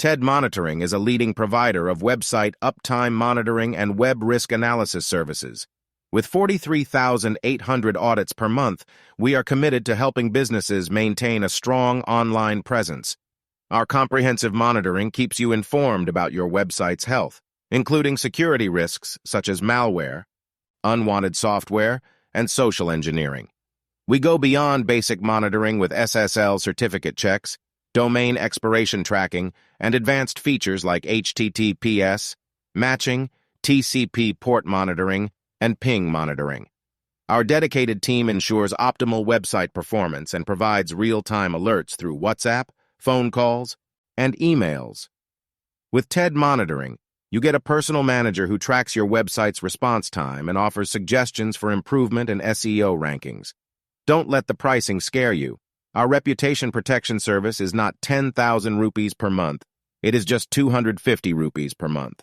TED Monitoring is a leading provider of website uptime monitoring and web risk analysis services. With 43,800 audits per month, we are committed to helping businesses maintain a strong online presence. Our comprehensive monitoring keeps you informed about your website's health, including security risks such as malware, unwanted software, and social engineering. We go beyond basic monitoring with SSL certificate checks, domain expiration tracking, and advanced features like HTTPS, matching, TCP port monitoring, and ping monitoring. Our dedicated team ensures optimal website performance and provides real-time alerts through WhatsApp, phone calls, and emails. With TED Monitoring, you get a personal manager who tracks your website's response time and offers suggestions for improvement in SEO rankings. Don't let the pricing scare you. Our reputation protection service is not 10,000 rupees per month. It is just 250 rupees per month.